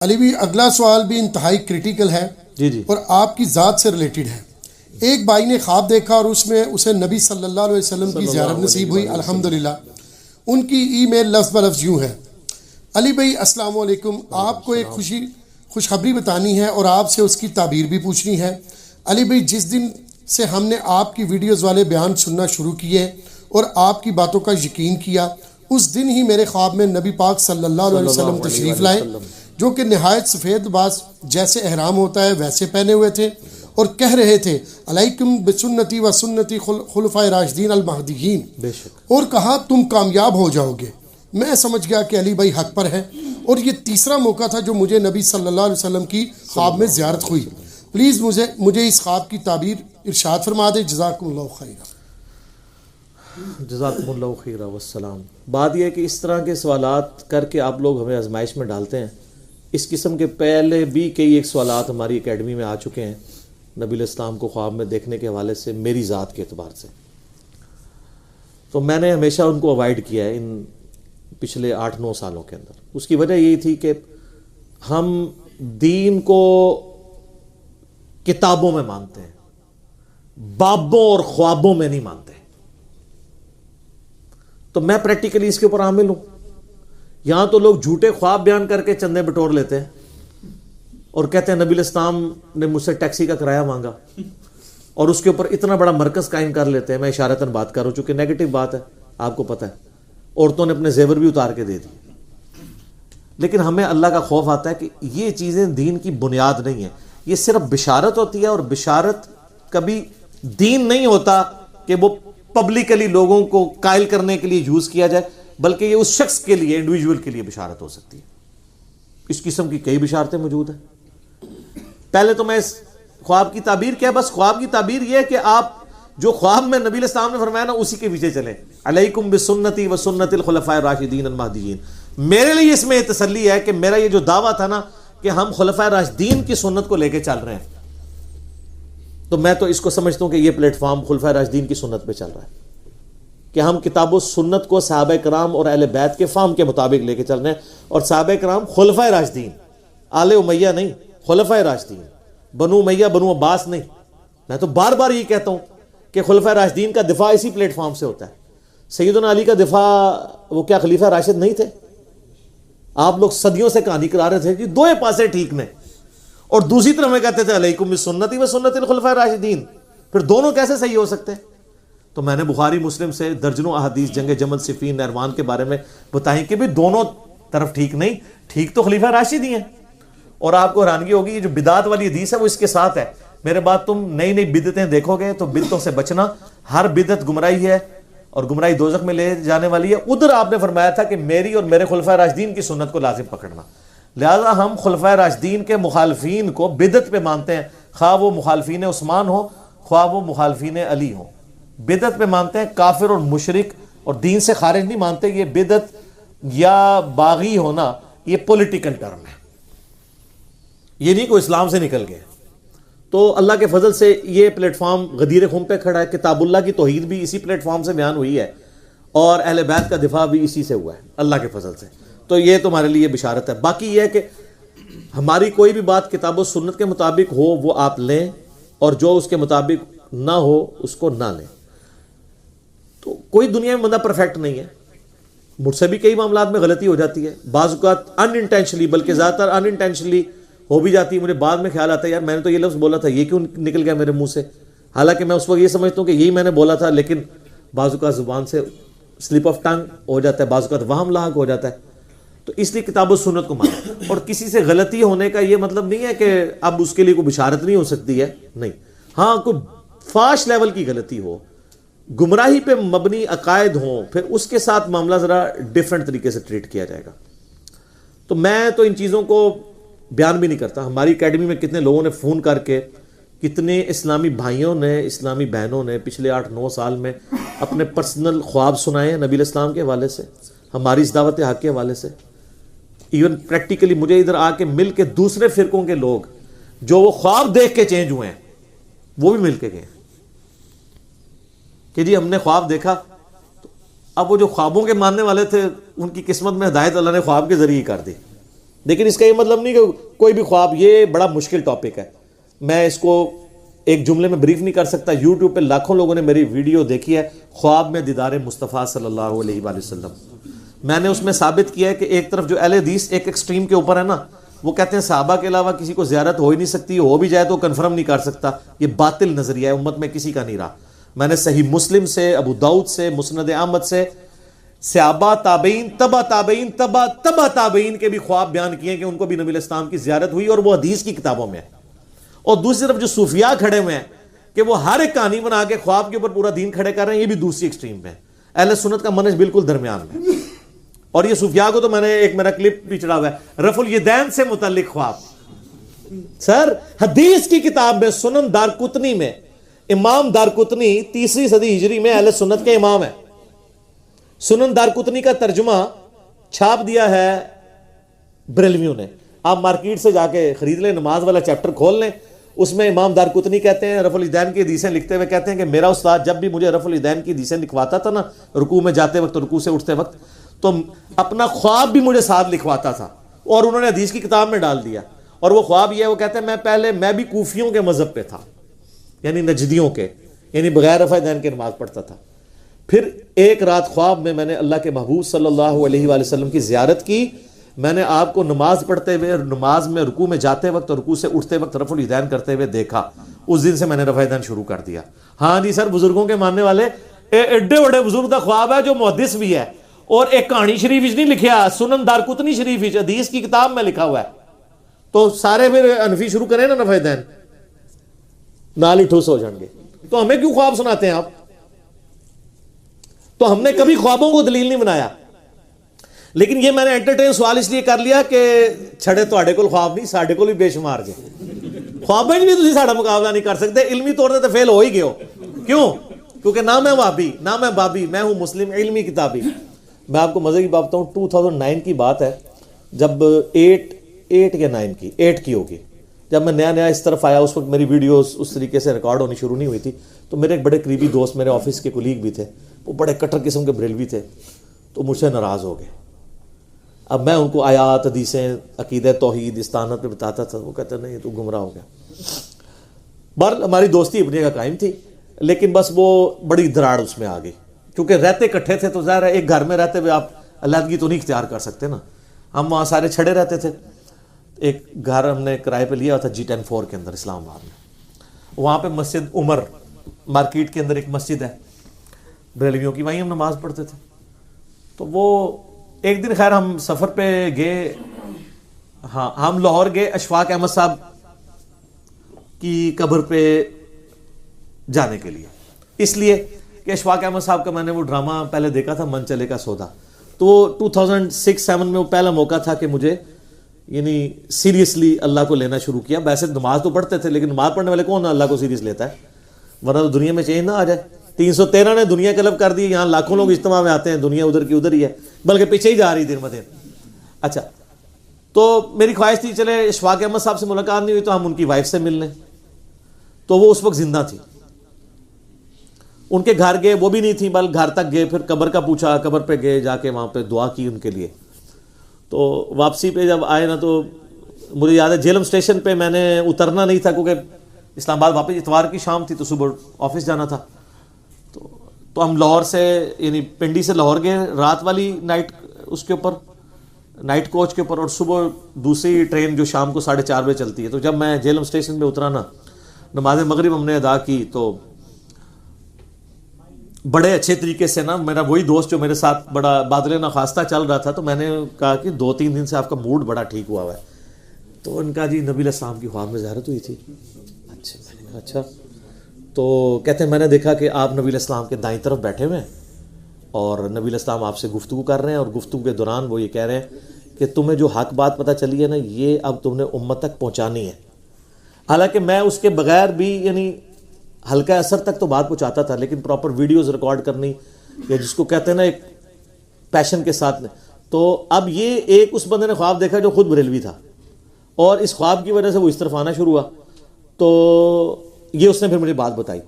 علی بھی اگلا سوال بھی انتہائی کریٹیکل ہے جی اور آپ کی ذات سے ریلیٹڈ ہے۔ ایک بھائی نے خواب دیکھا اور اس میں اسے نبی صلی اللہ علیہ وسلم کی زیارت نصیب ہوئی، الحمدللہ۔ ان کی ای میل لفظ بلفظ یوں ہے: علی بھائی السلام علیکم، آپ کو ایک خوشخبری بتانی ہے اور آپ سے اس کی تعبیر بھی پوچھنی ہے۔ علی بھائی، جس دن سے ہم نے آپ کی ویڈیوز والے بیان سننا شروع کیے اور آپ کی باتوں کا یقین کیا، اس دن ہی میرے خواب میں نبی پاک صلی اللہ علیہ وسلم تشریف لائے، جو کہ نہایت سفید لباس جیسے احرام ہوتا ہے ویسے پہنے ہوئے تھے، اور کہہ رہے تھے علیکم بسنتی و سنتی خلفائے راشدین المہدیین، اور کہا تم کامیاب ہو جاؤ گے۔ میں سمجھ گیا کہ علی بھائی حق پر ہے، اور یہ تیسرا موقع تھا جو مجھے نبی صلی اللہ علیہ وسلم کی خواب میں زیارت ہوئی۔ پلیز مجھے اس خواب کی تعبیر ارشاد فرما دے، جزاکم اللہ خیرہ۔ جزاکم اللہ خیرہ والسلام۔ بات یہ ہے کہ اس طرح کے سوالات کر کے آپ لوگ ہمیں آزمائش میں ڈالتے ہیں۔ اس قسم کے پہلے بھی کئی ایک سوالات ہماری اکیڈمی میں آ چکے ہیں نبی علیہ السلام کو خواب میں دیکھنے کے حوالے سے، میری ذات کے اعتبار سے۔ تو میں نے ہمیشہ ان کو اوائڈ کیا ہے ان پچھلے 8-9 سالوں کے اندر۔ اس کی وجہ یہی تھی کہ ہم دین کو کتابوں میں مانتے ہیں، بابوں اور خوابوں میں نہیں مانتے۔ تو میں پریکٹیکلی اس کے اوپر عامل ہوں۔ یہاں تو لوگ جھوٹے خواب بیان کر کے چندے بٹور لیتے ہیں اور کہتے ہیں نبی علیہ السلام نے مجھ سے ٹیکسی کا کرایہ مانگا، اور اس کے اوپر اتنا بڑا مرکز قائم کر لیتے ہیں۔ میں اشارتاً بات کر رہا ہوں چونکہ نیگیٹو بات ہے، آپ کو پتہ ہے، عورتوں نے اپنے زیور بھی اتار کے دے دی۔ لیکن ہمیں اللہ کا خوف آتا ہے کہ یہ چیزیں دین کی بنیاد نہیں ہیں، یہ صرف بشارت ہوتی ہے، اور بشارت کبھی دین نہیں ہوتا کہ وہ پبلکلی لوگوں کو قائل کرنے کے لیے یوز کیا جائے، بلکہ یہ اس شخص کے لیے، انڈیویجول کے لیے بشارت ہو سکتی ہے۔ اس قسم کی کئی بشارتیں موجود ہیں۔ پہلے تو میں اس خواب کی تعبیر کیا، بس خواب کی تعبیر یہ ہے کہ آپ جو خواب میں نبی علیہ السلام نے فرمایا نا، اسی کے پیچھے چلیں۔ علیکم بسنتی و سنت الخلفاء الراشدین المہدیین۔ میرے لیے اس میں یہ تسلی ہے کہ میرا یہ جو دعویٰ تھا نا کہ ہم خلفاء راشدین کی سنت کو لے کے چل رہے ہیں، تو میں تو اس کو سمجھتا ہوں کہ یہ پلیٹ فارم خلفاء راشدین کی سنت پہ چل رہا ہے، کہ ہم کتاب و سنت کو صحابہ کرام اور اہل بیت کے فہم کے مطابق لے کے چل رہے ہیں۔ اور صحابہ کرام خلفاء راشدین، آل امیہ نہیں، خلفاء راشدین، بنو امیہ بنو عباس نہیں۔ میں تو بار بار یہ کہتا ہوں کہ خلفاء راشدین کا دفاع اسی پلیٹ فارم سے ہوتا ہے۔ سیدنا علی کا دفاع، وہ کیا خلیفہ راشد نہیں تھے؟ آپ لوگ صدیوں سے کہانی کرا رہے تھے کہ دوئے پاسے ٹھیک نے، اور دوسری طرف میں کہتے تھے علیکم بسنتی و سنت الخلفاء الراشدین۔ پھر دونوں کیسے صحیح ہو سکتے ہیں؟ تو میں نے بخاری مسلم سے درجنوں احادیث جنگ جمل، صفین، نہروان کے بارے میں بتائیں کہ بھی دونوں طرف ٹھیک نہیں، ٹھیک تو خلیفہ راشد ہی ہیں۔ اور آپ کو حیرانگی ہوگی، یہ جو بدعت والی حدیث ہے وہ اس کے ساتھ ہے۔ میرے بعد تم نئی نئی بدعتیں دیکھو گے تو بدعتوں سے بچنا، ہر بدعت گمراہی ہے اور گمراہی دوزخ میں لے جانے والی ہے۔ ادھر آپ نے فرمایا تھا کہ میری اور میرے خلفاء راشدین کی سنت کو لازم پکڑنا۔ لہذا ہم خلفاء راشدین کے مخالفین کو بدعت پہ مانتے ہیں، خواہ وہ مخالفین عثمان ہو، خواہ وہ مخالفین علی ہو، بدعت پہ مانتے ہیں۔ کافر اور مشرک اور دین سے خارج نہیں مانتے۔ یہ بدعت یا باغی ہونا یہ پولیٹیکل ٹرم ہے، یہ نہیں کوئی اسلام سے نکل گئے۔ تو اللہ کے فضل سے یہ پلیٹ فارم غدیر خم پہ کھڑا ہے۔ کتاب اللہ کی توحید بھی اسی پلیٹ فارم سے بیان ہوئی ہے، اور اہل بیت کا دفاع بھی اسی سے ہوا ہے اللہ کے فضل سے۔ تو یہ تمہارے لیے بشارت ہے۔ باقی یہ ہے کہ ہماری کوئی بھی بات کتاب و سنت کے مطابق ہو وہ آپ لیں، اور جو اس کے مطابق نہ ہو اس کو نہ لیں۔ تو کوئی دنیا میں بندہ پرفیکٹ نہیں ہے، مجھ سے بھی کئی معاملات میں غلطی ہو جاتی ہے، بعض اوقات ان انٹینشنلی، بلکہ زیادہ تر ان انٹینشنلی ہو بھی جاتی ہے۔ مجھے بعد میں خیال آتا ہے یار میں نے تو یہ لفظ بولا تھا، یہ کیوں نکل گیا میرے منہ سے، حالانکہ میں اس وقت یہ سمجھتا ہوں کہ یہی میں نے بولا تھا، لیکن بعض اوقات زبان سے سلپ آف ٹنگ ہو جاتا ہے، بعض اوقات وہم لاحق ہو جاتا ہے۔ تو اس لیے کتاب و سنت کو مانیں، اور کسی سے غلطی ہونے کا یہ مطلب نہیں ہے کہ اب اس کے لیے کوئی بشارت نہیں ہو سکتی ہے، نہیں۔ ہاں کوئی فاش لیول کی غلطی ہو، گمراہی پہ مبنی عقائد ہوں، پھر اس کے ساتھ معاملہ ذرا ڈیفرنٹ طریقے سے ٹریٹ کیا جائے گا۔ تو میں تو ان چیزوں کو بیان بھی نہیں کرتا۔ ہماری اکیڈمی میں کتنے لوگوں نے فون کر کے، کتنے اسلامی بھائیوں نے، اسلامی بہنوں نے پچھلے 8-9 سال میں اپنے پرسنل خواب سنائے ہیں نبی علیہ السلام کے حوالے سے، ہماری اس دعوت حق کے حوالے سے۔ ایون پریکٹیکلی مجھے ادھر آ کے مل کے دوسرے فرقوں کے لوگ جو وہ خواب دیکھ کے چینج ہوئے ہیں وہ بھی مل کے گئے کہ جی ہم نے خواب دیکھا۔ اب وہ جو خوابوں کے ماننے والے تھے ان کی قسمت میں ہدایت اللہ نے خواب کے ذریعے کر دی، لیکن اس کا یہ مطلب نہیں کہ کوئی بھی خواب، یہ بڑا مشکل ٹاپک ہے، میں اس کو ایک جملے میں بریف نہیں کر سکتا. یوٹیوب پہ لاکھوں لوگوں نے میری ویڈیو دیکھی ہے، خواب میں دیدار مصطفیٰ صلی اللہ علیہ وآلہ وسلم. میں نے اس میں ثابت کیا ہے کہ ایک طرف جو اہل حدیث ایک ایکسٹریم کے اوپر ہے نا، وہ کہتے ہیں صحابہ کے علاوہ کسی کو زیارت ہو ہی نہیں سکتی، ہو بھی جائے تو کنفرم نہیں کر سکتا. یہ باطل نظریہ ہے، امت میں کسی کا نہیں رہا. میں نے صحیح مسلم سے، ابو داؤد سے، مسند احمد سے، صحابہ، تابعین، تبع تابعین، تبع تابعین کے بھی خواب بیان کیے کہ ان کو بھی نبی علیہ السلام کی زیارت ہوئی، اور وہ حدیث کی کتابوں میں ہے. اور دوسری طرف جو صوفیاء کھڑے ہوئے ہیں کہ وہ ہر ایک کہانی بنا کے خواب کے اوپر پورا دین کھڑے کر رہے ہیں، یہ بھی دوسری ایکسٹریم میں ہے. اہل سنت کا منہج بالکل درمیان میں. اور یہ صوفیاء کو تو میں نے ایک میرا کلپ بھی چڑھا ہوا ہے رفع الیدین سے متعلق خواب. سر حدیث کی کتاب میں سنن دارقطنی میں، امام دارقطنی 3 صدی ہجری میں اہل سنت کے امام ہیں. سنن دارقطنی کا ترجمہ چھاپ دیا ہے بریلویوں نے. آپ مارکیٹ سے جا کے خرید لیں، نماز والا چیپٹر کھول لیں، اس میں امام دارقطنی کہتے ہیں، رفع الیدین کی حدیثیں لکھتے ہوئے کہتے ہیں کہ میرا استاد جب بھی مجھے رفع الیدین کی حدیثیں لکھواتا تھا نا، رکوع میں جاتے وقت، رکوع سے اٹھتے وقت، تو اپنا خواب بھی مجھے ساتھ لکھواتا تھا، اور انہوں نے حدیث کی کتاب میں ڈال دیا. اور وہ خواب یہ ہے، وہ کہتے ہیں میں بھی کوفیوں کے مذہب پہ تھا، یعنی نجدیوں کے، یعنی بغیر رفع الیدین کے نماز پڑھتا تھا. پھر ایک رات خواب میں نے اللہ کے محبوب صلی اللہ علیہ وآلہ وسلم کی زیارت کی. میں نے آپ کو نماز پڑھتے ہوئے، نماز میں رکوع میں جاتے وقت اور رکوع سے اٹھتے وقت رفع الیدین کرتے ہوئے دیکھا. اس دن سے میں نے رفع الیدین شروع کر دیا. ہاں جی سر، بزرگوں کے ماننے والے، ایڈے بڑے بزرگ کا خواب ہے جو محدث بھی ہے، اور ایک کہانی شریف نہیں لکھیا، سنن دارقطنی شریف حدیث کی کتاب میں لکھا ہوا ہے. تو سارے پھر انفی شروع کریں نا رفع الیدین، نال ہی ٹھوس ہو جائیں گے. تو ہمیں کیوں خواب سناتے ہیں آپ؟ تو ہم نے کبھی خوابوں کو دلیل نہیں بنایا. لیکن یہ میں نے انٹرٹین سوال اس لیے کر لیا کہ چھڑے تواڈے کول خواب نہیں، ساڈے کول بھی بے شمار جے. خوابیں بھی تسی ساڈا مقابلہ نہیں کر سکتے، علمی طور سے تو فیل ہو ہی گئے ہو. کیوں؟ کیونکہ نہ میں وہابی، نہ میں بابی، میں ہوں مسلم علمی کتابی. میں آپ کو مزے کی بات بتاؤں، 2009 کی بات ہے، جب 8 یا 9 کی ہوگی، جب میں نیا اس طرف آیا. اس وقت میری ویڈیوز اس طریقے سے ریکارڈ ہونی شروع نہیں ہوئی تھی. تو میرے ایک بڑے قریبی دوست، میرے آفس کے کولیگ بھی تھے، وہ بڑے کٹر قسم کے بریلوی تھے. تو مجھ سے ناراض ہو گئے. اب میں ان کو آیات، حدیثیں، عقیدہ توحید، استانت پہ بتاتا تھا. وہ کہتے نہیں تو گمراہ ہو گیا. بہرحال ہماری دوستی اپنی جگہ قائم تھی، لیکن بس وہ بڑی دراڑ اس میں آ گئی. کیونکہ رہتے کٹھے تھے تو ظاہر ہے ایک گھر میں رہتے ہوئے آپ علیحدگی تو نہیں اختیار کر سکتے نا. ہم وہاں سارے چھڑے رہتے تھے. ایک گھر ہم نے کرائے پہ لیا تھا G10-4 کے اندر، اسلام آباد میں. وہاں پہ مسجد عمر مارکیٹ کے اندر ایک مسجد ہے بریلویوں کی، وہیں ہم نماز پڑھتے تھے. تو وہ ایک دن خیر ہم سفر پہ گئے، ہاں ہم لاہور گئے اشفاق احمد صاحب کی قبر پہ جانے کے لیے. اس لیے کہ اشفاق احمد صاحب کا میں نے وہ ڈرامہ پہلے دیکھا تھا، من چلے کا سودا. تو وہ 2006-7 میں وہ پہلا موقع تھا کہ مجھے یعنی سیریسلی اللہ کو لینا شروع کیا. ویسے نماز تو پڑھتے تھے، لیکن نماز پڑھنے والے کون اللہ کو سیریس لیتا ہے؟ ورنہ تو دنیا میں چینج نہ آ جائے. 313 نے دنیا قلب کر دی، یہاں لاکھوں لوگ اجتماع میں آتے ہیں، دنیا ادھر کی ادھر ہی ہے، بلکہ پیچھے ہی جا رہی دن بدن. اچھا، تو میری خواہش تھی چلے اشفاق احمد صاحب سے ملاقات نہیں ہوئی تو ہم ان کی وائف سے مل لیں. تو وہ اس وقت زندہ تھی. ان کے گھر گئے، وہ بھی نہیں تھی، بلکہ گھر تک گئے. پھر قبر کا پوچھا، قبر پہ گئے، جا کے وہاں پہ دعا کی ان کے لیے. تو واپسی پہ جب آئے نا، تو مجھے یاد ہے جیلم اسٹیشن پہ میں نے اترنا نہیں تھا، کیونکہ اسلام آباد واپس اتوار کی شام تھی تو صبح آفس جانا تھا. تو ہم لاہور سے یعنی پنڈی سے لاہور گئے رات والی نائٹ، اس کے اوپر نائٹ کوچ کے اوپر، اور صبح دوسری ٹرین جو شام کو 4:30 بجے چلتی ہے. تو جب میں جیلم اسٹیشن پہ اترا نا، نماز مغرب ہم نے ادا کی. تو بڑے اچھے طریقے سے نا، میرا وہی دوست جو میرے ساتھ بڑا بادل ناخواستہ چل رہا تھا، تو میں نے کہا کہ 2-3 دن سے آپ کا موڈ بڑا ٹھیک ہوا ہے. تو ان کا جی نبی علیہ السلام کی خواب میں زیارت ہوئی تھی. اچھا. تو کہتے ہیں میں نے دیکھا کہ آپ نبی علیہ السلام کے دائیں طرف بیٹھے ہوئے ہیں اور نبی علیہ السلام آپ سے گفتگو کر رہے ہیں، اور گفتگو کے دوران وہ یہ کہہ رہے ہیں کہ تمہیں جو حق بات پتہ چلی ہے نا، یہ اب تم نے امت تک پہنچانی ہے. حالانکہ میں اس کے بغیر بھی یعنی ہلکا اثر تک تو بات پہنچاتا تھا، لیکن پراپر ویڈیوز ریکارڈ کرنی، یا جس کو کہتے ہیں نا ایک پیشن کے ساتھ. تو اب یہ ایک اس بندے نے خواب دیکھا جو خود بریلوی تھا، اور اس خواب کی وجہ سے وہ اس طرف آنا شروع ہوا. تو یہ اس نے پھر مجھے بات بتائی.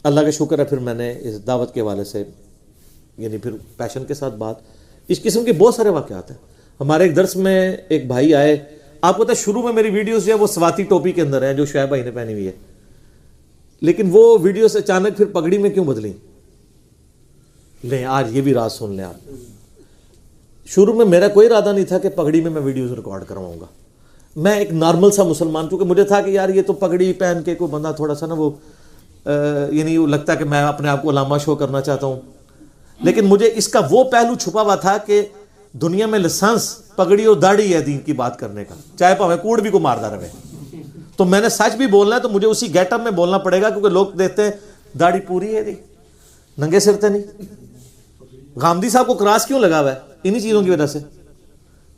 اللہ کا شکر ہے پھر میں نے اس دعوت کے حوالے سے یعنی پھر پیشن کے ساتھ بات، اس قسم کے بہت سارے واقعات ہیں. ہمارے ایک درس میں ایک بھائی آئے, آپ کو پتا ہے شروع میں میری ویڈیوز جو ہے وہ سواتی ٹوپی کے اندر ہیں جو شعیب بھائی نے پہنی ہوئی ہے, لیکن وہ ویڈیوز اچانک پھر پگڑی میں کیوں بدلی؟ لیں آج یہ بھی راز سن لیں آپ. شروع میں میرا کوئی ارادہ نہیں تھا کہ پگڑی میں ویڈیوز ریکارڈ کرواؤں گا. میں ایک نارمل سا مسلمان, کیونکہ مجھے تھا کہ یار یہ تو پگڑی پہن کے کوئی بندہ تھوڑا سا نا وہ یعنی لگتا ہے کہ میں اپنے آپ کو علامہ شو کرنا چاہتا ہوں, لیکن مجھے اس کا وہ پہلو چھپا ہوا تھا کہ دنیا میں لسانس پگڑی اور داڑھی ہے دین کی بات کرنے کا, چاہے پاوے کوڑ بھی کو ماردا رہے. تو میں نے سچ بھی بولنا ہے تو مجھے اسی گیٹ اپ میں بولنا پڑے گا, کیونکہ لوگ دیکھتے ہیں داڑھی پوری ہے دی, ننگے سر تے نہیں. غامدی صاحب کو کراس کیوں لگا ہوا ہے؟ انہی چیزوں کی وجہ سے.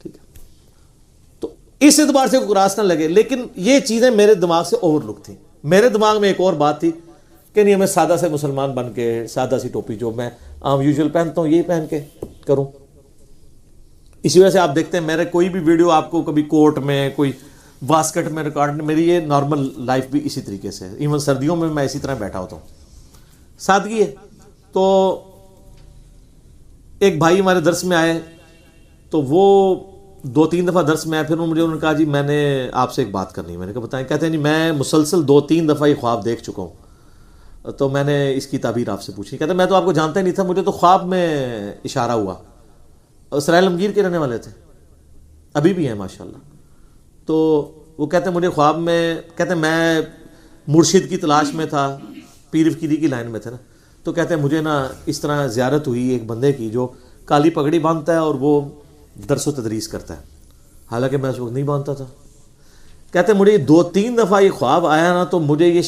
ٹھیک ہے, تو اس اعتبار سے کراس نہ لگے, لیکن یہ چیزیں میرے دماغ سے اوور لک تھی. میرے دماغ میں ایک اور بات تھی کہ نہیں, میں سادہ سے مسلمان بن کے سادہ سی ٹوپی جو میں عام یوزول پہنتا ہوں یہی پہن کے کروں. اسی وجہ سے آپ دیکھتے ہیں میرے کوئی بھی ویڈیو آپ کو کبھی کوٹ میں کوئی واسکٹ میں ریکارڈ, میری یہ نارمل لائف بھی اسی طریقے سے ہے. ایون سردیوں میں اسی طرح بیٹھا ہوتا ہوں, سادگی ہے. تو ایک بھائی ہمارے درس میں آئے, تو وہ 2-3 دفعہ درس میں آئے, پھر انہوں نے کہا جی میں نے آپ سے ایک بات کرنی ہے. میں نے کہا بتائیں. کہتے ہیں جی میں مسلسل 2-3 دفعہ یہ خواب دیکھ چکا ہوں, تو میں نے اس کی تعبیر آپ سے پوچھی. کہتے ہیں میں تو آپ کو جانتا ہی نہیں تھا, مجھے تو خواب میں اشارہ ہوا. اسرائیل عالمگیر کے رہنے والے تھے, ابھی بھی ہیں ماشاءاللہ. تو وہ کہتے ہیں مجھے خواب میں, کہتے ہیں میں مرشد کی تلاش میں تھا, پیر فقیری کی لائن میں تھے نا, تو کہتے ہیں مجھے نا اس طرح زیارت ہوئی ایک بندے کی جو کالی پگڑی باندھتا ہے اور وہ درس و تدریس کرتا ہے, حالانکہ میں اس وقت نہیں باندھتا تھا. کہتے ہیں مجھے 2-3 دفعہ یہ خواب آیا نا, تو مجھے یہ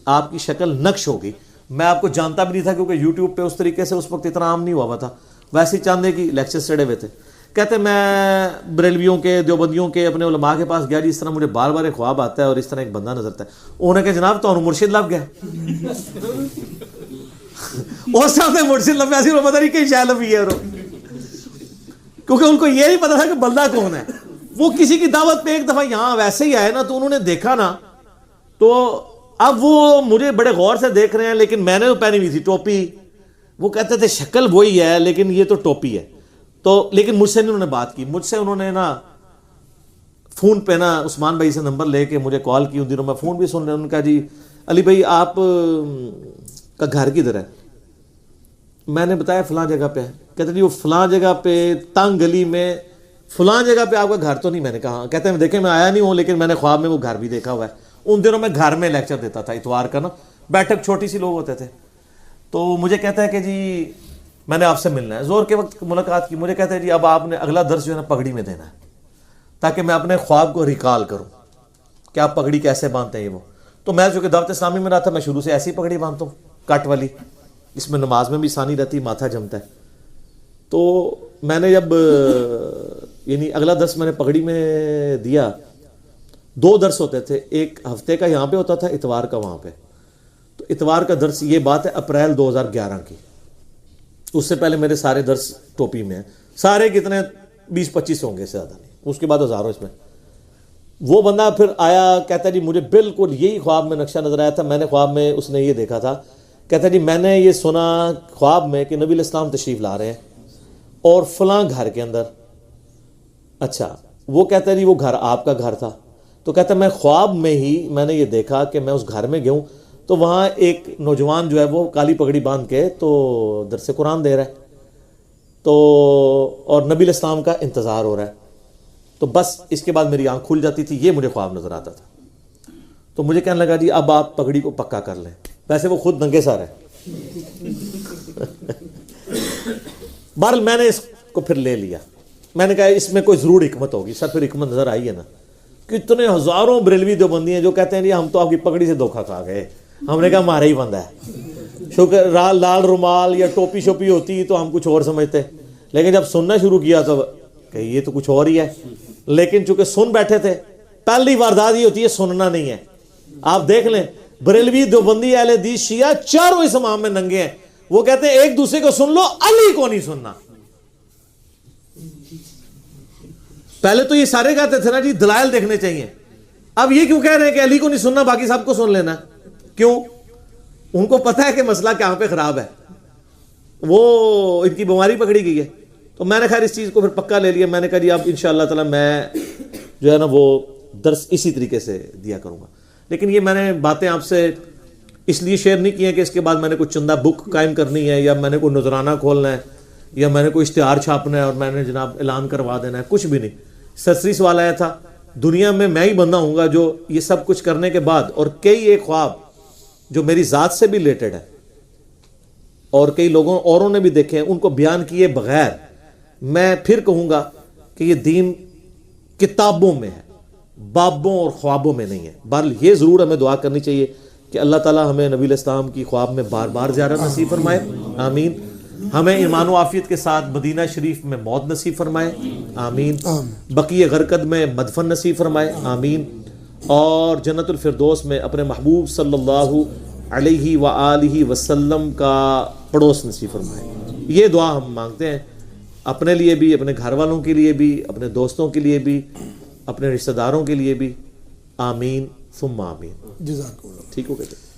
آپ کی شکل نقش ہو گئی. میں آپ کو جانتا بھی نہیں تھا, کیونکہ یوٹیوب پہ اس طریقے سے اس وقت اتنا عام نہیں ہوا تھا, ویسے ہی چاندے کی لیکچر چڑھے ہوئے تھے. کہتے ہیں میں بریلویوں کے, دیوبندیوں کے, اپنے علماء کے پاس گیا جی, اس طرح مجھے بار بار ایک خواب آتا ہے اور اس طرح ایک بندہ نظر آتا ہے. انہوں نے کہا جناب تو مرشد لب گیا. اس طرح مرشد لبیا سی, پتہ نہیں کہیں شاید لبی ہے, کیونکہ ان کو یہ نہیں پتا تھا کہ بندہ کون ہے. وہ کسی کی دعوت پہ ایک دفعہ یہاں ویسے ہی آئے نا, تو انہوں نے دیکھا نا, تو اب وہ مجھے بڑے غور سے دیکھ رہے ہیں, لیکن میں نے تو پہنی ہوئی تھی ٹوپی. وہ کہتے تھے شکل وہی ہے لیکن یہ تو ٹوپی ہے. تو لیکن مجھ سے نہیں انہوں نے بات کی, مجھ سے انہوں نے نا فون پہ نا عثمان بھائی سے نمبر لے کے مجھے کال کی. ان دنوں میں فون بھی سن رہے. انہوں نے کہا جی علی بھائی آپ کا گھر کدھر ہے؟ میں نے بتایا فلاں جگہ پہ ہے. کہتے جی وہ فلاں جگہ پہ تنگ گلی میں فلاں جگہ پہ آپ کا گھر تو نہیں؟ میں نے کہا. کہتے ہیں دیکھیں میں آیا نہیں ہوں, لیکن میں نے خواب میں وہ گھر بھی دیکھا ہوا ہے. ان دنوں میں گھر میں لیکچر دیتا تھا اتوار کا نا, بیٹھک چھوٹی سی لوگ ہوتے تھے. تو مجھے کہتا ہے کہ جی میں نے آپ سے ملنا ہے. زور کے وقت ملاقات کی. مجھے کہتا ہے جی اب آپ نے اگلا درس جو ہے نا پگڑی میں دینا ہے, تاکہ میں اپنے خواب کو ریکال کروں کہ آپ پگڑی کیسے باندھتے ہیں. یہ وہ تو میں جو کہ دعوت اسلامی میں رہا تھا, میں شروع سے ایسی پگڑی باندھتا ہوں, کٹ والی, اس میں نماز میں بھی آسانی رہتی, ماتھا جمتا ہے. تو میں نے جب یعنی اگلا درس میں نے پگڑی میں دیا, 2 درس ہوتے تھے, ایک ہفتے کا یہاں پہ ہوتا تھا, اتوار کا وہاں پہ. تو اتوار کا درس یہ بات ہے اپریل 2011 کی. اس سے پہلے میرے سارے درس ٹوپی میں ہیں, سارے کتنے 20-25 ہوں گے, سے زیادہ نہیں. اس کے بعد ہزاروں اس میں. وہ بندہ پھر آیا, کہتا ہے جی مجھے بالکل یہی خواب میں نقشہ نظر آیا تھا. میں نے خواب میں اس نے یہ دیکھا تھا, کہتا ہے جی میں نے یہ سنا خواب میں کہ نبی علیہ السلام تشریف لا رہے ہیں اور فلاں گھر کے اندر. اچھا, وہ کہتا ہے جی وہ گھر آپ کا گھر تھا. تو کہتا ہے میں خواب میں ہی میں نے یہ دیکھا کہ میں اس گھر میں گیا ہوں, تو وہاں ایک نوجوان جو ہے وہ کالی پگڑی باندھ کے تو درس قرآن دے رہا ہے, تو اور نبی علیہ السلام کا انتظار ہو رہا ہے. تو بس اس کے بعد میری آنکھ کھل جاتی تھی, یہ مجھے خواب نظر آتا تھا. تو مجھے کہنے لگا جی اب آپ پگڑی کو پکا کر لیں. ویسے وہ خود ننگے سار ہے. بہرحال میں نے اس کو پھر لے لیا. میں نے کہا اس میں کوئی ضرور حکمت ہوگی. سر پھر حکمت نظر آئی ہے نا, کتنے ہزاروں بریلوی دیوبندی ہیں جو کہتے ہیں جی ہم تو آپ کی پگڑی سے دھوکہ کھا گئے. ہم نے کہا ہمارا ہی بندہ ہے. شکر لال رومال یا ٹوپی شوپی ہوتی تو ہم کچھ اور سمجھتے, لیکن جب سننا شروع کیا تو کہ یہ تو کچھ اور ہی ہے. لیکن چونکہ سن بیٹھے تھے, پہلی واردات یہ ہوتی ہے سننا نہیں ہے. آپ دیکھ لیں بریلوی دیوبندی اہل حدیث شیعہ چاروں اس امام میں ننگے ہیں. وہ کہتے ہیں ایک دوسرے کو سن لو, علی کو نہیں سننا. پہلے تو یہ سارے کہتے تھے نا جی دلائل دیکھنے چاہیے. اب یہ کیوں کہہ رہے ہیں کہ علی کو نہیں سننا, باقی سب کو سن لینا؟ کیوں؟ ان کو پتہ ہے کہ مسئلہ کہاں پہ خراب ہے, وہ ان کی بیماری پکڑی گئی ہے. تو میں نے خیر اس چیز کو پھر پکا لے لیا. میں نے کہا جی اب انشاءاللہ تعالی میں جو ہے نا وہ درس اسی طریقے سے دیا کروں گا. لیکن یہ میں نے باتیں آپ سے اس لیے شیئر نہیں کی ہیں کہ اس کے بعد میں نے کوئی چندہ بک قائم کرنی ہے یا میں نے کوئی نذرانہ کھولنا ہے یا میں نے کوئی اشتہار چھاپنا ہے اور میں نے جناب اعلان کروا دینا ہے. کچھ بھی نہیں. سرسری سوال آیا تھا دنیا میں ہی بندہ ہوں گا جو یہ سب کچھ کرنے کے بعد اور کئی ایک خواب جو میری ذات سے بھی ریلیٹڈ ہے اور کئی لوگوں اوروں نے بھی دیکھے ہیں ان کو بیان کیے بغیر میں پھر کہوں گا کہ یہ دین کتابوں میں ہے, بابوں اور خوابوں میں نہیں ہے. بہرحال یہ ضرور ہمیں دعا کرنی چاہیے کہ اللہ تعالیٰ ہمیں نبی علیہ السلام کی خواب میں بار بار زیارت نصیب فرمائے, آمین. ہمیں ایمان و عافیت کے ساتھ مدینہ شریف میں موت نصیب فرمائے, آمین. بقیع غرقد میں مدفن نصیب فرمائے, آمین. اور جنت الفردوس میں اپنے محبوب صلی اللہ علیہ وآلہ وسلم کا پڑوس نصیب فرمائے. یہ دعا ہم مانگتے ہیں اپنے لیے بھی, اپنے گھر والوں کے لیے بھی, اپنے دوستوں کے لیے بھی, اپنے رشتہ داروں کے لیے بھی, آمین ثم آمین. جزاک اللہ. ٹھیک ہو گئے.